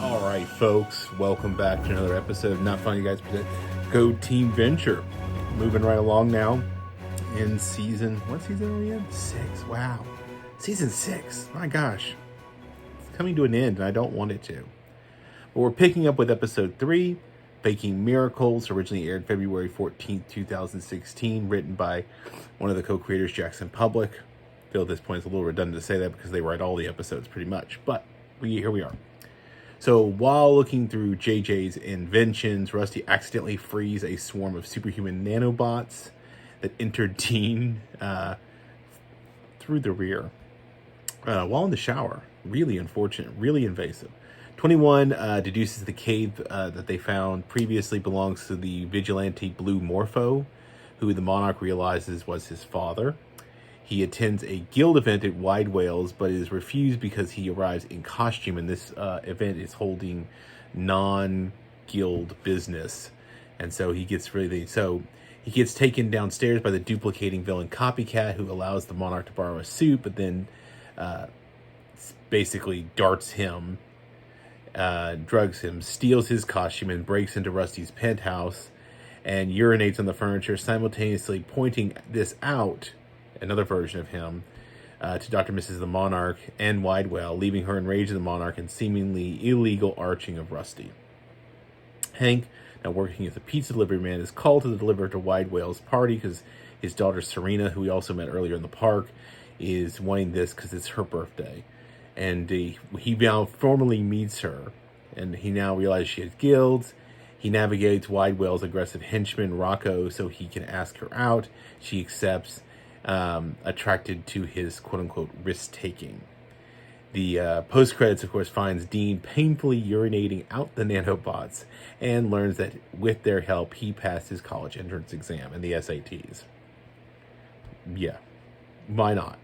All right, folks, welcome back to another episode of Not Funny Guys Present Go Team Venture. Moving right along now in what season are we in? 6. Wow. Season 6. My gosh. It's coming to an end, and I don't want it to. But we're picking up with episode 3, Baking Miracles, originally aired February 14th, 2016, written by one of the co-creators, Jackson Public. I feel at this point it's a little redundant to say that because they write all the episodes pretty much, but here we are. So while looking through JJ's inventions, Rusty accidentally frees a swarm of superhuman nanobots that enter Dean through the rear while in the shower. Really unfortunate, really invasive. 21 deduces the cave that they found previously belongs to the vigilante Blue Morpho, who the Monarch realizes was his father. He attends a guild event at Wide Whales, but is refused because he arrives in costume, and this event is holding non-guild business. And so he gets taken downstairs by the duplicating villain Copycat, who allows the Monarch to borrow a suit, but then basically darts him, drugs him, steals his costume, and breaks into Rusty's penthouse and urinates on the furniture, simultaneously pointing this out, another version of him, to Dr. Mrs. the Monarch and Wide Whale, leaving her enraged at the Monarch and seemingly illegal arching of Rusty. Hank, now working as a pizza delivery man, is called to deliver to Wide Whale's party because his daughter Serena, who we also met earlier in the park, is wanting this because it's her birthday. And he now formally meets her, and he now realizes she has guilds. He navigates Wide Whale's aggressive henchman, Rocco, so he can ask her out. She accepts, attracted to his quote-unquote risk-taking. The post-credits, of course, finds Dean painfully urinating out the nanobots and learns that with their help, he passed his college entrance exam and the SATs. Yeah, why not?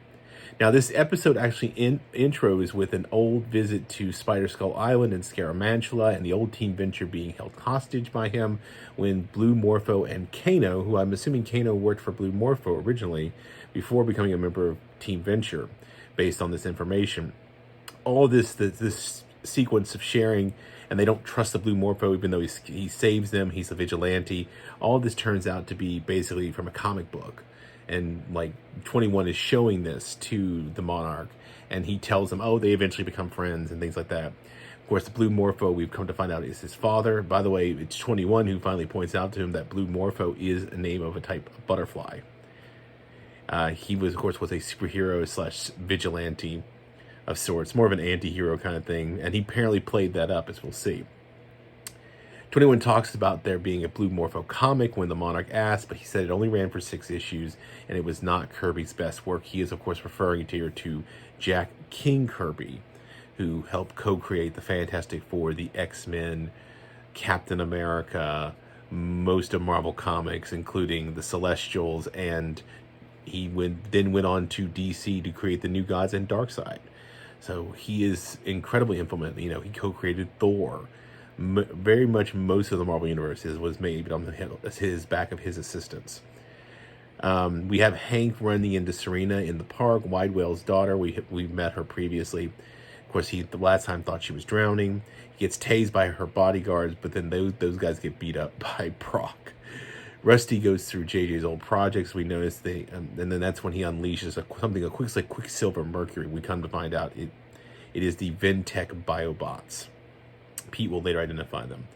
Now, this episode actually intros with an old visit to Spider Skull Island and Scaramantula and the old Team Venture being held hostage by him when Blue Morpho and Kano, who I'm assuming Kano worked for Blue Morpho originally before becoming a member of Team Venture based on this information. All this sequence of sharing, and they don't trust the Blue Morpho even though he saves them, he's a vigilante. All this turns out to be basically from a comic book. And like 21 is showing this to the Monarch, and he tells them, they eventually become friends and things like that. Of course, the Blue Morpho, we've come to find out, is his father. By the way, it's 21 who finally points out to him that Blue Morpho is a name of a type of butterfly. He was a superhero / vigilante of sorts, more of an anti-hero kind of thing, and he apparently played that up, as we'll see. 21 talks about there being a Blue Morpho comic when the Monarch asked, but he said it only ran for 6 issues, and it was not Kirby's best work. He is, of course, referring here to Jack King Kirby, who helped co-create the Fantastic Four, the X-Men, Captain America, most of Marvel Comics, including the Celestials, and he then went on to DC to create the New Gods and Darkseid. So he is incredibly implemented. He co-created Thor. Very much most of the Marvel Universe was made on his back of his assistants. We have Hank running into Serena in the park, Wide Whale's daughter. We've met her previously. Of course, he the last time thought she was drowning. He gets tased by her bodyguards, but then those guys get beat up by Brock. Rusty goes through JJ's old projects. We notice and then that's when he unleashes a Quicksilver Mercury. We come to find out it is the Ventec Biobots. Pete will later identify them.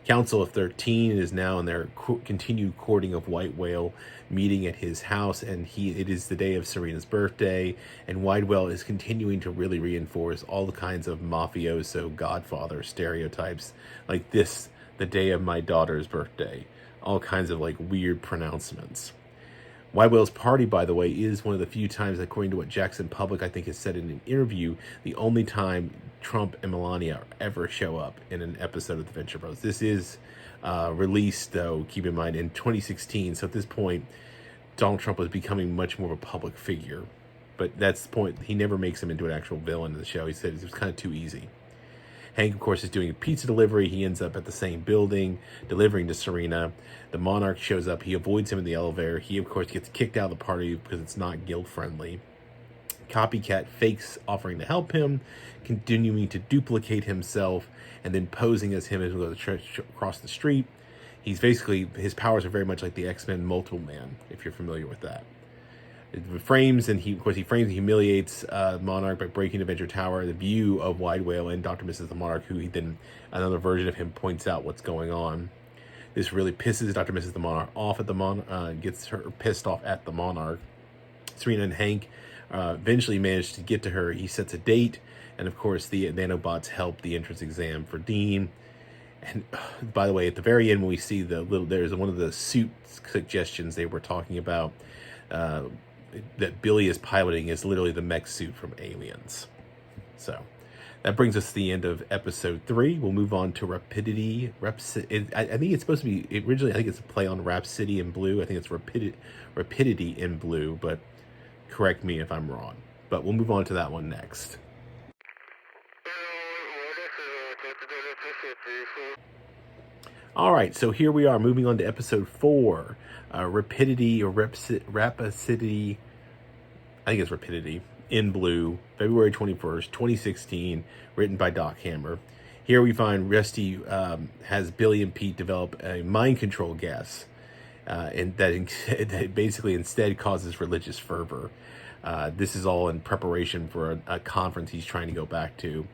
Council of 13 is now in their continued courting of White Whale, meeting at his house, and it is the day of Serena's birthday, and Wide Whale is continuing to really reinforce all the kinds of mafioso Godfather stereotypes, like this, the day of my daughter's birthday, all kinds of weird pronouncements. Wide Whale's party, by the way, is one of the few times, according to what Jackson Public, I think, has said in an interview, the only time Trump and Melania ever show up in an episode of The Venture Bros. This is released, though, keep in mind, in 2016. So at this point, Donald Trump was becoming much more of a public figure. But that's the point. He never makes him into an actual villain in the show. He said it was kind of too easy. Hank, of course, is doing a pizza delivery. He ends up at the same building, delivering to Serena. The Monarch shows up. He avoids him in the elevator. He, of course, gets kicked out of the party because it's not guild-friendly. copycat fakes offering to help him, continuing to duplicate himself, and then posing as him as he goes across the street. He's basically, his powers are very much like the X-Men Multiple Man, if you're familiar with that. It frames, and he frames and humiliates Monarch by breaking Avenger Tower, the view of Wide Whale and Dr. Mrs. the Monarch, who he then, another version of him, points out what's going on. This really pisses Dr. Mrs. the Monarch off at the gets her pissed off at the Monarch. Serena and Hank eventually manage to get to her. He sets a date, and of course the nanobots help the entrance exam for Dean. And by the way, at the very end, when we see there's one of the suit suggestions they were talking about, that Billy is piloting is literally the mech suit from Aliens. So that brings us to the end of episode 3. We'll move on to Rapidity. I think it's supposed to be, originally I think it's a play on Rapacity in blue. I think it's Rapidity in blue, but correct me if I'm wrong. But we'll move on to that one next. All right, so here we are moving on to episode 4, Rapidity or Rapacity. I think it's Rapidity in blue, February 21st, 2016, written by Doc Hammer. Here we find Rusty has Billy and Pete develop a mind control gas, and that basically instead causes religious fervor. This is all in preparation for a conference he's trying to go back to.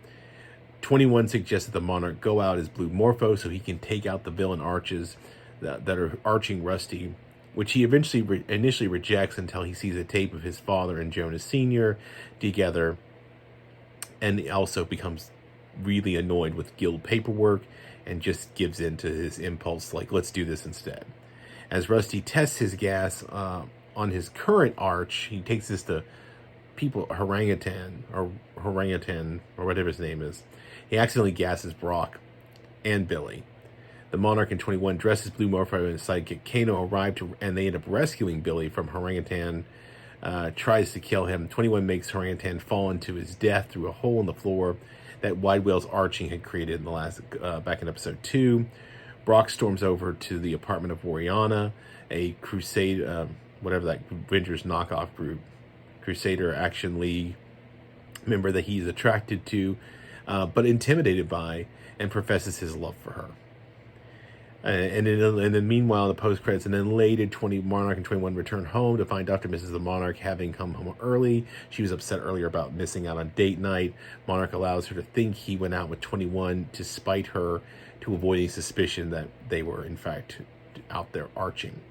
21 suggests that the Monarch go out as Blue Morpho so he can take out the villain arches that are arching Rusty, which he initially rejects until he sees a tape of his father and Jonas Sr. together, and also becomes really annoyed with guild paperwork and just gives in to his impulse, like, let's do this instead. As Rusty tests his gas on his current arch, he takes this to Orangutan, or whatever his name is. He accidentally gasses Brock and Billy. The Monarch and 21 dresses Blue Morpho and his sidekick Kano arrive and they end up rescuing Billy from Orangutan. Tries to kill him. 21 makes Orangutan fall into his death through a hole in the floor that Wide Whale's arching had created in the last back in episode 2. Brock storms over to the apartment of Oriana, a crusade, whatever that Avengers knockoff group, Crusader Action League member that he's attracted to, but intimidated by, and professes his love for her. And then meanwhile, the post credits, and then later, Monarch and 21 return home to find Dr. Mrs. the Monarch having come home early. She was upset earlier about missing out on date night. Monarch allows her to think he went out with 21 to spite her, to avoid any suspicion that they were in fact out there arching.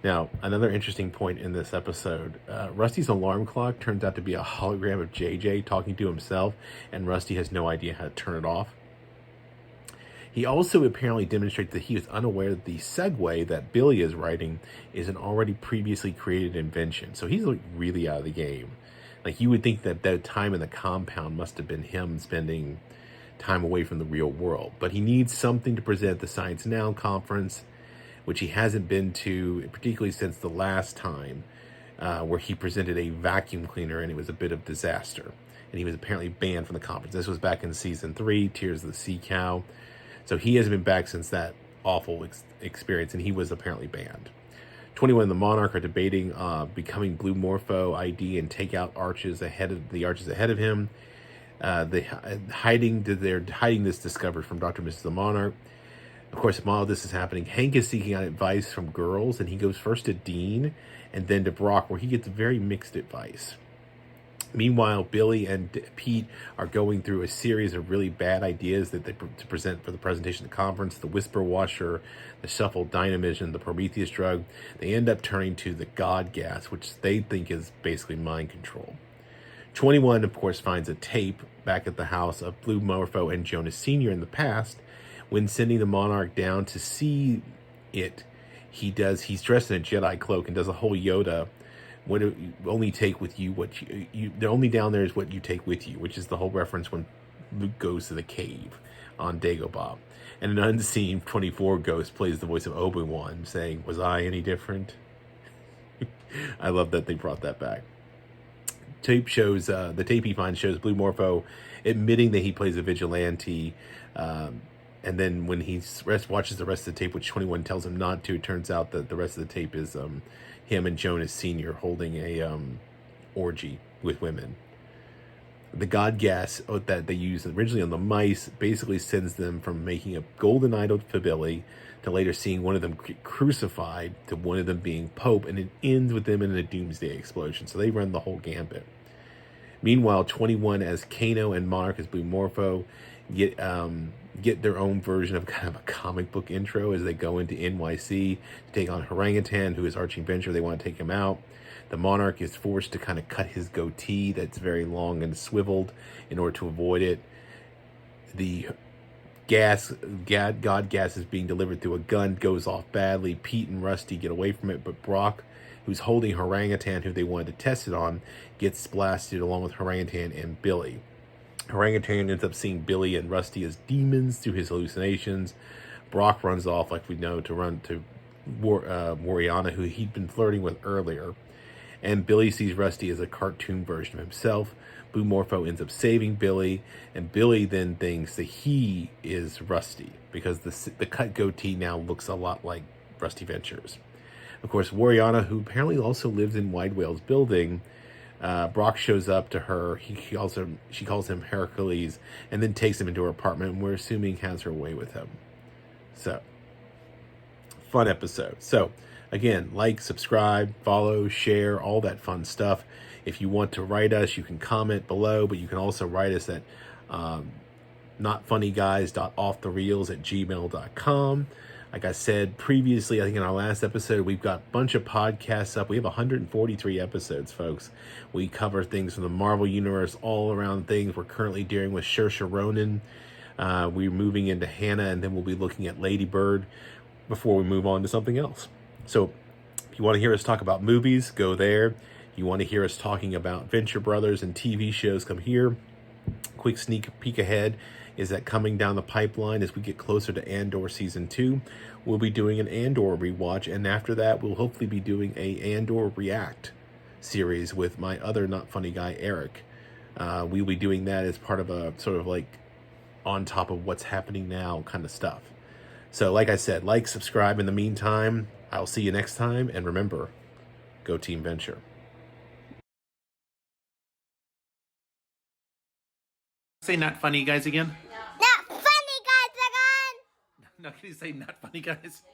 Now, another interesting point in this episode, Rusty's alarm clock turns out to be a hologram of JJ talking to himself, and Rusty has no idea how to turn it off. He also apparently demonstrates that he was unaware that the segue that Billy is writing is an already previously created invention. So he's like really out of the game. Like, you would think that that time in the compound must have been him spending time away from the real world. But he needs something to present at the Science Now conference, which he hasn't been to, particularly since the last time, where he presented a vacuum cleaner and it was a bit of disaster. And he was apparently banned from the conference. This was back in season 3, Tears of the Sea Cow. So he hasn't been back since that awful experience, and he was apparently banned. 21 and the Monarch are debating becoming Blue Morpho ID and take out arches ahead of him. They're hiding this discovery from Dr. Mrs. the Monarch. Of course, while this is happening, Hank is seeking out advice from girls, and he goes first to Dean and then to Brock, where he gets very mixed advice. Meanwhile, Billy and Pete are going through a series of really bad ideas that they to present for the presentation at the conference: the Whisper Washer, the Shuffle Dynamism, the Prometheus drug. They end up turning to the God Gas, which they think is basically mind control. 21, of course, finds a tape back at the house of Blue Morpho and Jonas Sr. in the past. When sending the Monarch down to see it, he's dressed in a Jedi cloak and does a whole Yoda, only take with you what you the only down there is what you take with you, which is the whole reference when Luke goes to the cave on Dagobah. And an unseen 24 ghost plays the voice of Obi-Wan, saying, "Was I any different?" I love that they brought that back. The tape he finds shows Blue Morpho admitting that he plays a vigilante, and then when he watches the rest of the tape, which 21 tells him not to, it turns out that the rest of the tape is him and Jonas Sr. holding a orgy with women. The god gas that they used originally on the mice basically sends them from making a golden idol for Billy to later seeing one of them crucified to one of them being Pope, and it ends with them in a doomsday explosion. So they run the whole gambit. Meanwhile, 21 as Kano and Monarch as Blue Morpho get their own version of kind of a comic book intro as they go into NYC to take on Orangutan, who is Archie Venture. They want to take him out. The Monarch is forced to kind of cut his goatee that's very long and swiveled in order to avoid it. The god gas is being delivered through a gun, goes off badly. Pete and Rusty get away from it, but Brock, who's holding Orangutan, who they wanted to test it on, gets blasted along with Orangutan and Billy. Orangutan ends up seeing Billy and Rusty as demons through his hallucinations. Brock runs off, like we know, to run to Wariana, who he'd been flirting with earlier. And Billy sees Rusty as a cartoon version of himself. Blue Morpho ends up saving Billy, and Billy then thinks that he is Rusty because the cut goatee now looks a lot like Rusty Venture's. Of course, Wariana, who apparently also lives in Wide Whale's building, Brock shows up to her. She calls him Hercules, and then takes him into her apartment, and we're assuming has her way with him. So, fun episode. So, again, like, subscribe, follow, share, all that fun stuff. If you want to write us, you can comment below, but you can also write us at notfunnyguys.offthereels@gmail.com. Like I said previously, I think in our last episode, we've got a bunch of podcasts up. We have 143 episodes, folks. We cover things from the Marvel Universe, all around things. We're currently dealing with Saoirse Ronan. We're moving into Hannah, and then we'll be looking at Lady Bird before we move on to something else. So if you want to hear us talk about movies, go there. If you want to hear us talking about Venture Brothers and TV shows, come here. Quick sneak peek ahead is that coming down the pipeline as we get closer to Andor Season 2, we'll be doing an Andor rewatch, and after that, we'll hopefully be doing a Andor React series with my other Not Funny guy, Eric. We'll be doing that as part of a sort of like on top of what's happening now kind of stuff. So like I said, like, subscribe in the meantime. I'll see you next time, and remember, go Team Venture. Say Not Funny Guys again. Not funny guys again. No, can you say Not Funny Guys?